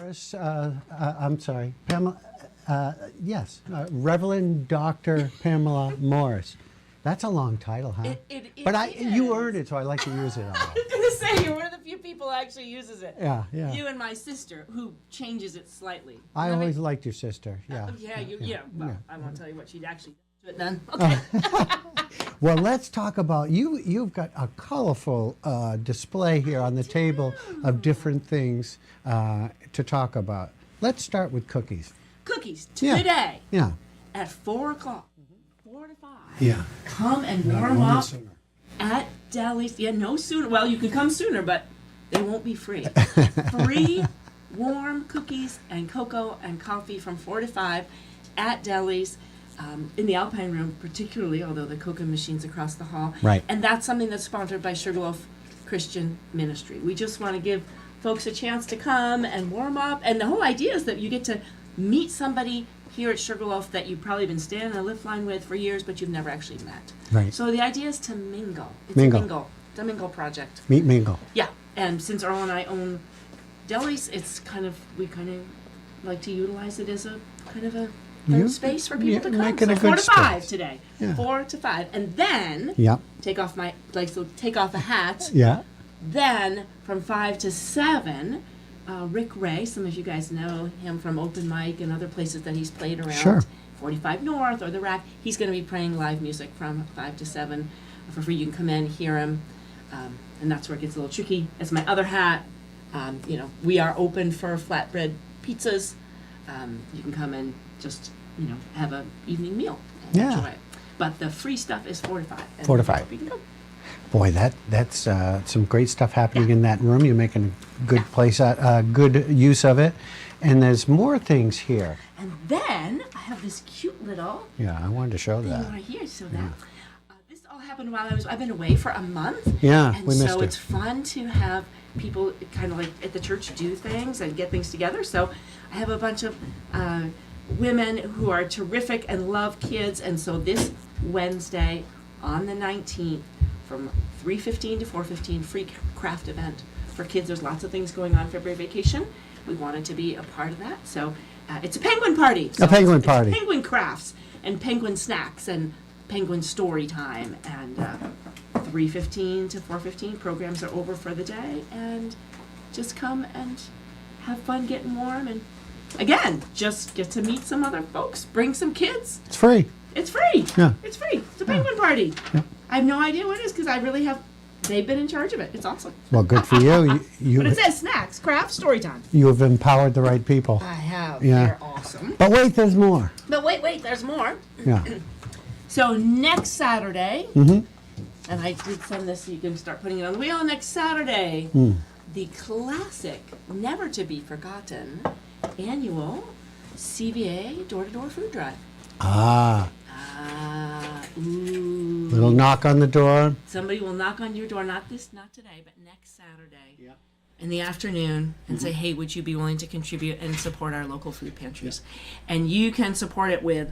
Morris, I'm sorry, Pamela, yes, Reverend Dr. Pamela Morse. That's a long title, huh? But you earned it, so I like to use it. I was going to say, you're one of the few people who actually uses it. Yeah. You and my sister, who changes it slightly. I always liked your sister, yeah. Well, I won't tell you what she'd actually do it then. Okay. Well, let's talk about, you've got a colorful display here on the table of different things to talk about. Let's start with cookies. Cookies, today, Yeah. at 4 o'clock, 4 to 5. Yeah. Come and warm up at Deli's. Yeah, no sooner. Well, you can come sooner, but they won't be free. Free warm cookies and cocoa and coffee from 4 to 5 at Deli's. In the Alpine Room particularly, although the cocoa machine's across the hall. Right. And that's something that's sponsored by Sugarloaf Christian Ministry. We just want to give folks a chance to come and warm up. And the whole idea is that you get to meet somebody here at Sugarloaf that you've probably been standing in a lift line with for years, but you've never actually met. Right. So the idea is to mingle. It's Mingle. a mingle. It's a mingle project. Meet mingle. Yeah. And since Earl and I own Deli's, we kind of like to utilize it as a kind of a space for people to come. Make it So a 4 good to 5 space. today. Yeah. 4 to 5. And then Yep. take off a hat. Yeah. Then from 5 to 7, Rick Ray, some of you guys know him from Open Mic and other places that he's played around. Sure. 45 North or the Rack. He's going to be playing live music from 5 to 7 for free. You can come in, hear him, and that's where it gets a little tricky. As my other hat, we are open for flatbread pizzas. You can come and just have an evening meal and Yeah. enjoy it. But the free stuff is 4 to 5. And 4 to 5. You can go. Boy, that's some great stuff happening in that room. You're making a good place, good use of it. And there's more things here. And then I have this cute little Yeah, I wanted to show thing that. right here. So that this all happened while I've been away for a month. Yeah, and we missed so it. it's fun to have people kind of like at the church do things and get things together. So I have a bunch of women who are terrific and love kids. And so this Wednesday on the 19th from 3:15 to 4:15, free craft event for kids. There's lots of things going on February vacation. We wanted to be a part of that. So it's a penguin party. So A penguin it's party. penguin crafts and penguin snacks and penguin story time. And 3:15 to 4:15 programs are over for the day. And just come and have fun getting warm. And again, just get to meet some other folks. Bring some kids. It's free. It's free. Yeah. It's free. It's a penguin party. Yeah. I have no idea what it is because I really have. They've been in charge of it. It's awesome. Well, good for you. But it says snacks, craft, story time. You have empowered the right people. I have. Yeah. They're awesome. But wait, there's more. But wait, there's more. Yeah. So next Saturday, Mm-hmm. and I did send this so you can start putting it on the wheel. Next Saturday, the classic, never to be forgotten, annual CVA door-to-door food drive. Ooh. Little knock on the door. Somebody will knock on your door, not today, but next Saturday in the afternoon and say, hey, would you be willing to contribute and support our local food pantries? And you can support it with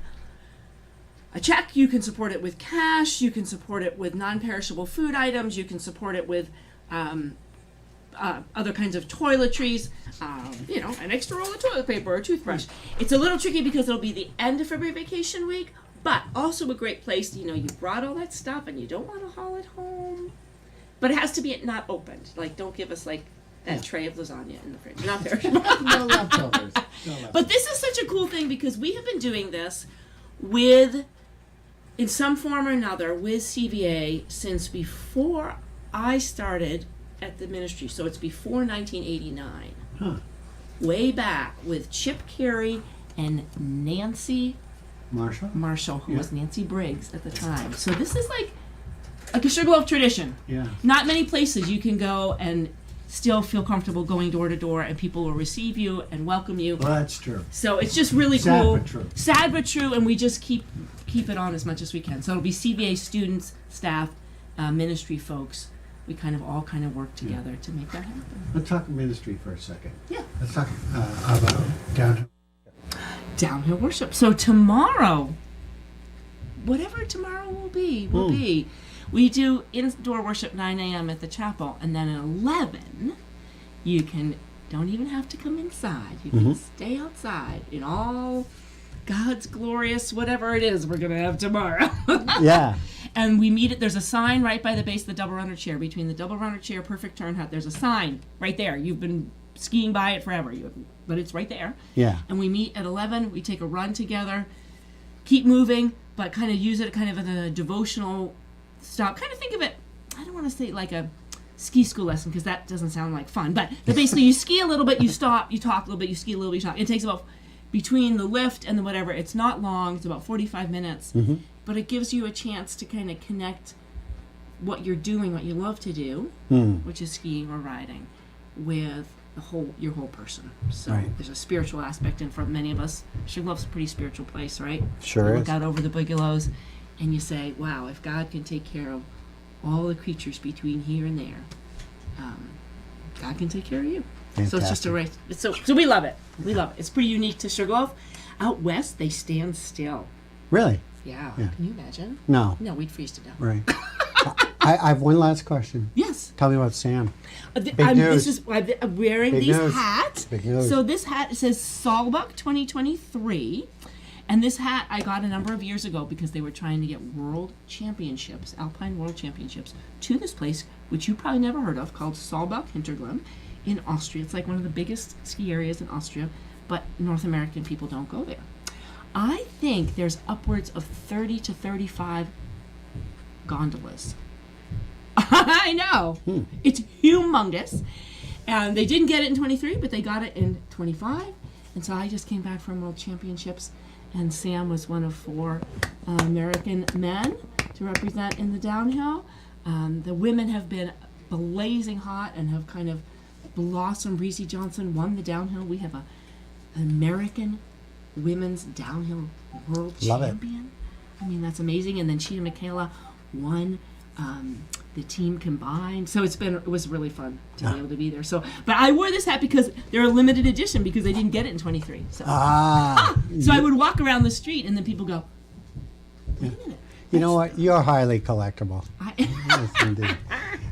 a check, you can support it with cash, you can support it with non-perishable food items, you can support it with other kinds of toiletries, an extra roll of toilet paper or toothbrush. It's a little tricky because it'll be the end of February vacation week, but also a great place. You brought all that stuff and you don't want to haul it home. But it has to be not opened. Like, don't give us like that tray of lasagna in the fridge. Not perishable. No leftovers. But this is such a cool thing because we have been doing this in some form or another, with CVA since before I started at the ministry. So it's before 1989. Huh. Way back with Chip Carey and Nancy Marshall, who was Nancy Briggs at the time. So this is like a Sugarloaf tradition. Yeah. Not many places you can go and still feel comfortable going door to door and people will receive you and welcome you. Well, that's true. So it's just really Sad cool. but true. Sad but true, and we just keep it on as much as we can. So it'll be CVA students, staff, ministry folks. We all work together to make that happen. Let's talk ministry for a second. Yeah. Let's talk about Downhill worship. So tomorrow, whatever tomorrow will be, we do indoor worship 9 a.m. at the chapel, and then at 11, you can don't even have to come inside. You can stay outside in all God's glorious whatever it is we're going to have tomorrow. Yeah. And we meet it. There's a sign right by the base of the double runner chair. Between the double runner chair, perfect turn hut, there's a sign right there. You've been skiing by it forever, but it's right there. Yeah. And we meet at 11. We take a run together, keep moving, but kind of use it kind of as a devotional stop. Kind of think of it, I don't want to say like a ski school lesson because that doesn't sound like fun. But basically you ski a little bit, you stop, you talk a little bit, you ski a little bit, you talk. It takes about, between the lift and the whatever, it's not long. It's about 45 minutes. But it gives you a chance to kind of connect what you're doing, what you love to do, which is skiing or riding, with your whole person. So Right. there's a spiritual aspect, and for many of us, Sugarloaf's a pretty spiritual place, right? Sure You is. look out over the Bigelows, and you say, "Wow, if God can take care of all the creatures between here and there, God can take care of you." Fantastic. So it's just a race. So we love it. We love it. It's pretty unique to Sugarloaf. Out west, they stand still. Really? Yeah. Yeah. Can you imagine? No. No, we'd freeze to death. Right. I have one last question. Yes. Tell me about Sam. Big news. I'm wearing Big these news. hats. Big news. So this hat says Saalbach 2023. And this hat I got a number of years ago because they were trying to get world championships, Alpine World Championships, to this place, which you probably never heard of, called Saalbach Hinterglemm in Austria. It's like one of the biggest ski areas in Austria, but North American people don't go there. I think there's upwards of 30 to 35 gondolas. I know. It's humongous. And they didn't get it in 23, but they got it in 25. And so I just came back from World Championships, and Sam was one of 4 American men to represent in the downhill. The women have been blazing hot and have kind of blossomed. Reese Johnson won the downhill. We have an American women's downhill world Love it. champion. I mean, that's amazing. And then Sheena Michaela won the team combined. So it was really fun to be able to be there. So, but I wore this hat because they're a limited edition because they didn't get it in 23. So, so I would walk around the street and then people go, wait a minute. You know what? You're highly collectible. Yes, indeed.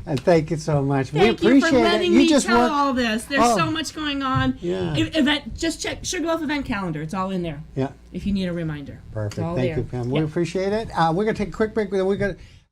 And thank you so much. We Thank you appreciate for letting it. me just tell work. all this. There's Oh. so much going on. Yeah. Just check Sugarloaf event calendar. It's all in there. Yeah. If you need a reminder. It's Perfect. all Thank there. you, Pam. We Yep. appreciate it. We're going to take a quick break. Then we're going to